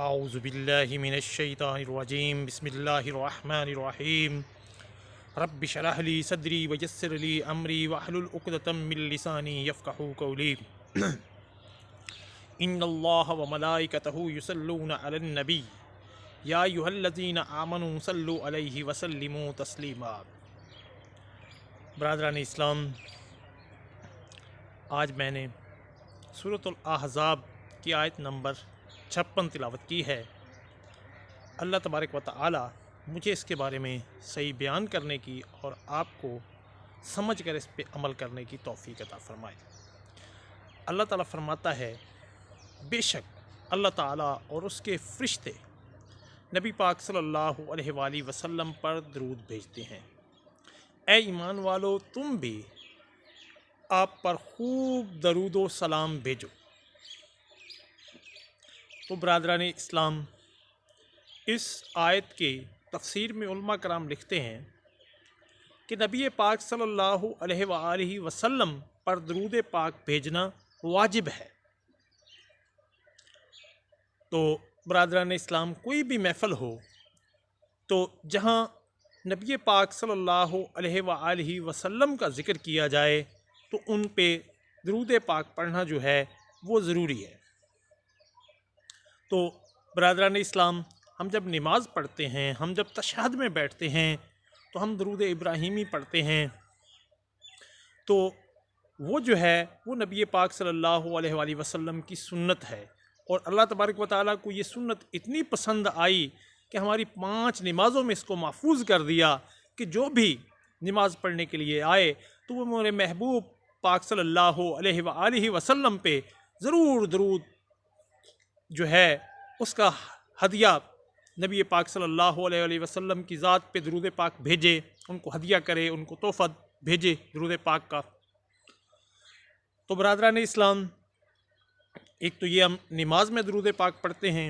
اعوذ باللہ من الشیطان الرجیم بسم اللہ الرحمن الرحیم رب اشرح لی صدری ویسر لی امری واحلل عقدۃ من لسانی یفقہوا قولی ان اللہ وملائکتہ یصلون علی النبی یا ایھا الذین آمنوا صلوا علیہ وسلموا تسلیما۔ برادران اسلام، آج میں نے سورۃ الاحزاب کی آیت نمبر 56 تلاوت کی ہے۔ اللہ تبارک و تعالی مجھے اس کے بارے میں صحیح بیان کرنے کی اور آپ کو سمجھ کر اس پہ عمل کرنے کی توفیق عطا فرمائے۔ اللہ تعالیٰ فرماتا ہے، بے شک اللہ تعالیٰ اور اس کے فرشتے نبی پاک صلی اللہ علیہ وآلہ وسلم پر درود بھیجتے ہیں۔ اے ایمان والو، تم بھی آپ پر خوب درود و سلام بھیجو۔ تو برادران اسلام، اس آیت کے تفسیر میں علماء کرام لکھتے ہیں کہ نبی پاک صلی اللہ علیہ وآلہ وسلم پر درود پاک بھیجنا واجب ہے۔ تو برادران اسلام، کوئی بھی محفل ہو تو جہاں نبی پاک صلی اللہ علیہ وآلہ وسلم کا ذکر کیا جائے تو ان پہ درود پاک پڑھنا جو ہے وہ ضروری ہے۔ تو برادران اسلام، ہم جب نماز پڑھتے ہیں، ہم جب تشہد میں بیٹھتے ہیں تو ہم درود ابراہیمی پڑھتے ہیں، تو وہ جو ہے وہ نبی پاک صلی اللہ علیہ وآلہ وسلم کی سنت ہے، اور اللہ تبارک و تعالیٰ کو یہ سنت اتنی پسند آئی کہ ہماری 5 نمازوں میں اس کو محفوظ کر دیا کہ جو بھی نماز پڑھنے کے لیے آئے تو وہ میرے محبوب پاک صلی اللہ علیہ وآلہ وسلم پہ ضرور درود جو ہے اس کا ہدیہ نبی پاک صلی اللہ علیہ وآلہ وسلم کی ذات پہ درود پاک بھیجے، ان کو ہدیہ کرے، ان کو تحفہ بھیجے درود پاک کا۔ تو برادران اسلام، ایک تو یہ ہم نماز میں درود پاک پڑھتے ہیں،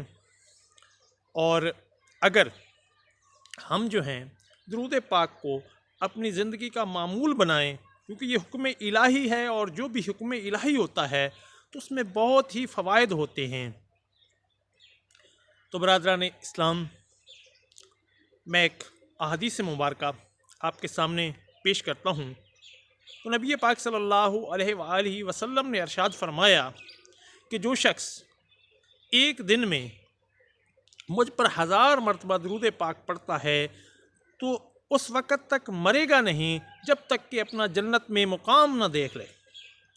اور اگر ہم جو ہیں درود پاک کو اپنی زندگی کا معمول بنائیں، کیونکہ یہ حکم الہی ہے، اور جو بھی حکم الہی ہوتا ہے تو اس میں بہت ہی فوائد ہوتے ہیں۔ تو برادران اسلام، میں ایک احادیث مبارکہ آپ کے سامنے پیش کرتا ہوں۔ تو نبی پاک صلی اللہ علیہ وآلہ وسلم نے ارشاد فرمایا کہ جو شخص ایک دن میں مجھ پر 1000 مرتبہ درود پاک پڑھتا ہے تو اس وقت تک مرے گا نہیں جب تک کہ اپنا جنت میں مقام نہ دیکھ لے۔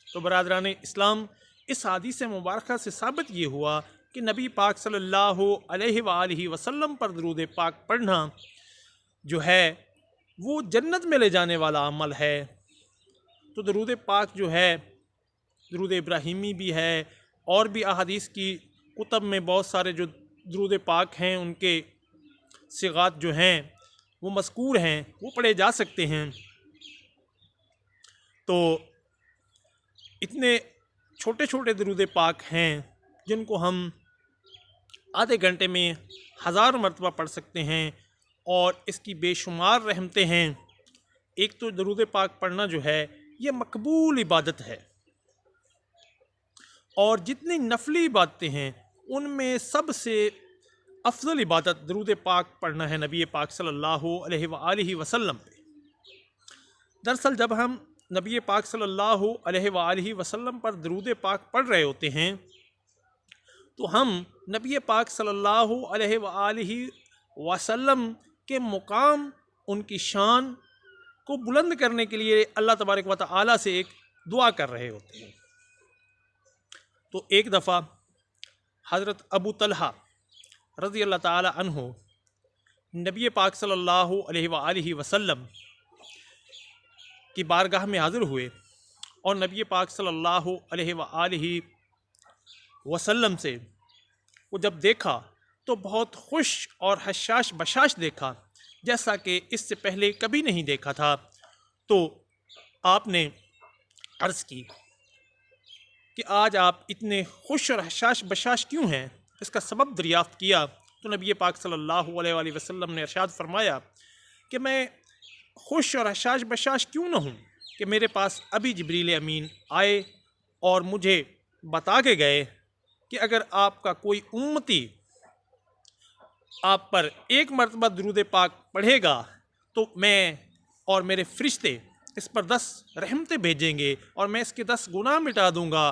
تو برادران اسلام، اس حدیث مبارکہ سے ثابت یہ ہوا کہ نبی پاک صلی اللہ علیہ وآلہ وسلم پر درود پاک پڑھنا جو ہے وہ جنت میں لے جانے والا عمل ہے۔ تو درود پاک جو ہے، درود ابراہیمی بھی ہے، اور بھی احادیث کی کتب میں بہت سارے جو درود پاک ہیں ان کے صیغات جو ہیں وہ مذکور ہیں، وہ پڑھے جا سکتے ہیں۔ تو اتنے چھوٹے چھوٹے درود پاک ہیں جن کو ہم آدھے گھنٹے میں 1000 مرتبہ پڑھ سکتے ہیں، اور اس کی بے شمار رحمتیں ہیں۔ ایک تو درود پاک پڑھنا جو ہے یہ مقبول عبادت ہے، اور جتنی نفلی عبادتیں ہیں ان میں سب سے افضل عبادت درود پاک پڑھنا ہے نبی پاک صلی اللہ علیہ وآلہ وسلم پہ۔ دراصل جب ہم نبی پاک صلی اللہ علیہ وآلہ وسلم پر درود پاک پڑھ رہے ہوتے ہیں تو ہم نبی پاک صلی اللہ علیہ وآلہ وسلم کے مقام، ان کی شان کو بلند کرنے کے لیے اللہ تبارک و تعالیٰ سے ایک دعا کر رہے ہوتے ہیں۔ تو ایک دفعہ حضرت ابو طلحہ رضی اللہ تعالی عنہ نبی پاک صلی اللہ علیہ وآلہ وسلم کی بارگاہ میں حاضر ہوئے، اور نبی پاک صلی اللہ علیہ وآلہ وسلم سے وہ جب دیکھا تو بہت خوش اور حشاش بشاش دیکھا، جیسا کہ اس سے پہلے کبھی نہیں دیکھا تھا۔ تو آپ نے عرض کی کہ آج آپ اتنے خوش اور حشاش بشاش کیوں ہیں؟ اس کا سبب دریافت کیا تو نبی پاک صلی اللہ علیہ وآلہ وسلم نے ارشاد فرمایا کہ میں خوش اور حشاش بشاش کیوں نہ ہوں کہ میرے پاس ابھی جبریل امین آئے اور مجھے بتا کے گئے کہ اگر آپ کا کوئی امتی آپ پر ایک مرتبہ درود پاک پڑھے گا تو میں اور میرے فرشتے اس پر 10 رحمتیں بھیجیں گے اور میں اس کے 10 گناہ مٹا دوں گا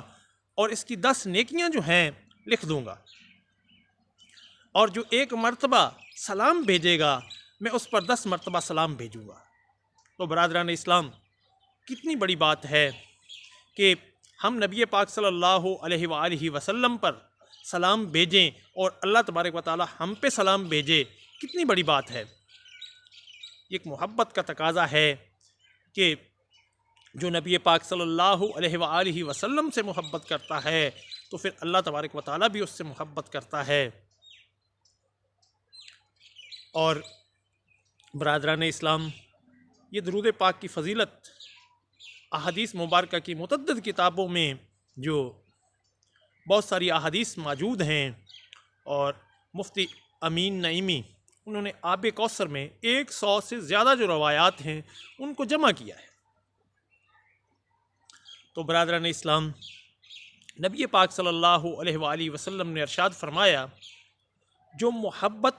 اور اس کی 10 نیکیاں جو ہیں لکھ دوں گا، اور جو ایک مرتبہ سلام بھیجے گا میں اس پر 10 مرتبہ سلام بھیجوں گا۔ تو برادران اسلام، کتنی بڑی بات ہے کہ ہم نبی پاک صلی اللہ علیہ وآلہ وسلم پر سلام بھیجیں اور اللہ تبارک و تعالی ہم پہ سلام بھیجے، کتنی بڑی بات ہے۔ ایک محبت کا تقاضا ہے کہ جو نبی پاک صلی اللہ علیہ وآلہ وسلم سے محبت کرتا ہے تو پھر اللہ تبارک و تعالی بھی اس سے محبت کرتا ہے۔ اور برادران اسلام، یہ درود پاک کی فضیلت احادیث مبارکہ کی متعدد کتابوں میں جو بہت ساری احادیث موجود ہیں، اور مفتی امین نعیمی انہوں نے آب کوثر میں 100 سے زیادہ جو روایات ہیں ان کو جمع کیا ہے۔ تو برادران اسلام، نبی پاک صلی اللہ علیہ وآلہ وسلم نے ارشاد فرمایا، جو محبت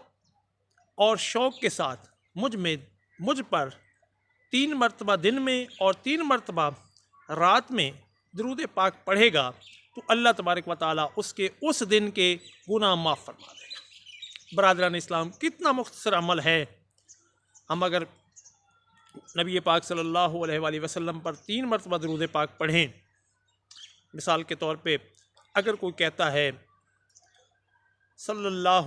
اور شوق کے ساتھ مجھ پر 3 مرتبہ دن میں اور 3 مرتبہ رات میں درود پاک پڑھے گا تو اللہ تبارک و تعالیٰ اس کے اس دن کے گناہ معاف فرما دے گا۔ برادران اسلام، کتنا مختصر عمل ہے۔ ہم اگر نبی پاک صلی اللہ علیہ وآلہ وسلم پر 3 مرتبہ درود پاک پڑھیں، مثال کے طور پہ اگر کوئی کہتا ہے صلی اللہ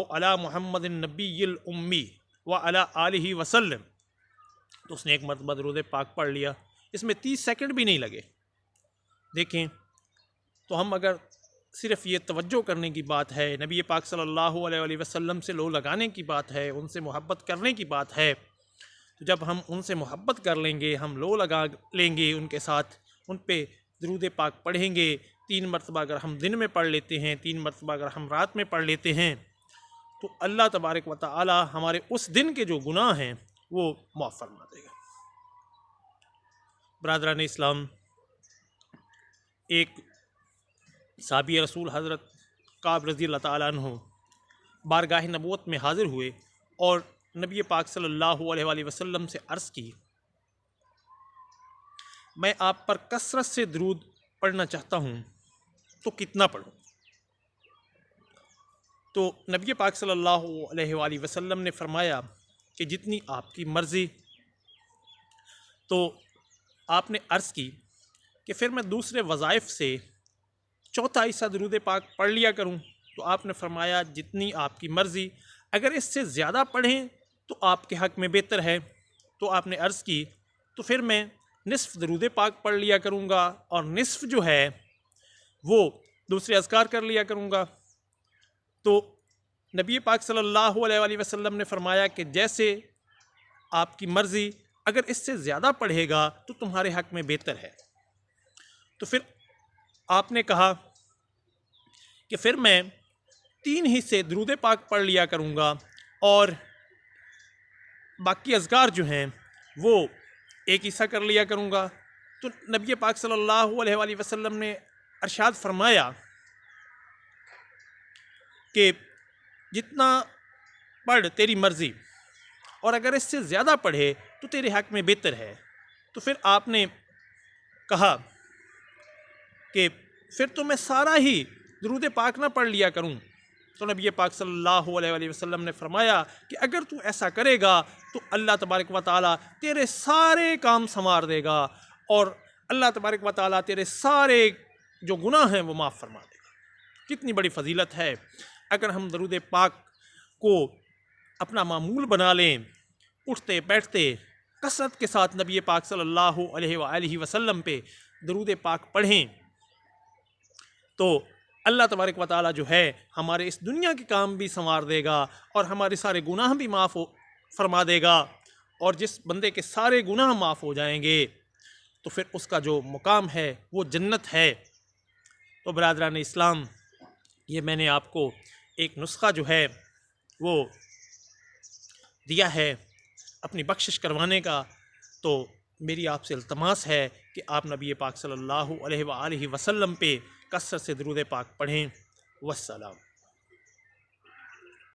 علی محمد النبی الامی وعلی آلہ وسلم، تو اس نے 1 مرتبہ درود پاک پڑھ لیا، اس میں 30 سیکنڈ بھی نہیں لگے۔ دیکھیں، تو ہم اگر صرف یہ توجہ کرنے کی بات ہے، نبی پاک صلی اللہ علیہ وآلہ وسلم سے لو لگانے کی بات ہے، ان سے محبت کرنے کی بات ہے، تو جب ہم ان سے محبت کر لیں گے، ہم لو لگا لیں گے ان کے ساتھ، ان پہ درود پاک پڑھیں گے، 3 مرتبہ اگر ہم دن میں پڑھ لیتے ہیں، 3 مرتبہ اگر ہم رات میں پڑھ لیتے ہیں، تو اللہ تبارک و تعالی ہمارے اس دن کے جو گناہ ہیں وہ معاف فرما دے گا۔ برادران اسلام، ایک صحابی رسول حضرت کعب رضی اللہ تعالیٰ عنہ بارگاہ نبوت میں حاضر ہوئے اور نبی پاک صلی اللہ علیہ وآلہ وسلم سے عرض کی، میں آپ پر کثرت سے درود پڑھنا چاہتا ہوں تو کتنا پڑھوں؟ تو نبی پاک صلی اللہ علیہ وآلہ وسلم نے فرمایا کہ جتنی آپ کی مرضی۔ تو آپ نے عرض کی کہ پھر میں دوسرے وظائف سے 4 حصہ درود پاک پڑھ لیا کروں؟ تو آپ نے فرمایا جتنی آپ کی مرضی، اگر اس سے زیادہ پڑھیں تو آپ کے حق میں بہتر ہے۔ تو آپ نے عرض کی تو پھر میں نصف درود پاک پڑھ لیا کروں گا اور نصف جو ہے وہ دوسرے اذکار کر لیا کروں گا۔ تو نبی پاک صلی اللہ علیہ وآلہ وسلم نے فرمایا کہ جیسے آپ کی مرضی، اگر اس سے زیادہ پڑھے گا تو تمہارے حق میں بہتر ہے۔ تو پھر آپ نے کہا کہ پھر میں 3 حصے درود پاک پڑھ لیا کروں گا اور باقی اذکار جو ہیں وہ 1 حصہ کر لیا کروں گا۔ تو نبی پاک صلی اللہ علیہ وآلہ وسلم نے ارشاد فرمایا کہ جتنا پڑھ تیری مرضی، اور اگر اس سے زیادہ پڑھے تو تیرے حق میں بہتر ہے۔ تو پھر آپ نے کہا کہ پھر تو میں سارا ہی درود پاک نہ پڑھ لیا کروں؟ تو نبی پاک صلی اللہ علیہ وآلہ وسلم نے فرمایا کہ اگر تو ایسا کرے گا تو اللہ تبارک و تعالیٰ تیرے سارے کام سنوار دے گا اور اللہ تبارک و تعالیٰ تیرے سارے جو گناہ ہیں وہ معاف فرما دے گا۔ کتنی بڑی فضیلت ہے۔ اگر ہم درود پاک کو اپنا معمول بنا لیں، اٹھتے بیٹھتے کثرت کے ساتھ نبی پاک صلی اللہ علیہ وآلہ وسلم پہ درود پاک پڑھیں، تو اللہ تبارک و تعالیٰ جو ہے ہمارے اس دنیا کے کام بھی سنوار دے گا اور ہمارے سارے گناہ بھی معاف فرما دے گا۔ اور جس بندے کے سارے گناہ معاف ہو جائیں گے تو پھر اس کا جو مقام ہے وہ جنت ہے۔ تو برادران اسلام، یہ میں نے آپ کو ایک نسخہ جو ہے وہ دیا ہے اپنی بخشش کروانے کا، تو میری آپ سے التماس ہے کہ آپ نبی پاک صلی اللہ علیہ وآلہ وسلم پہ کثرت سے درود پاک پڑھیں۔ والسلام۔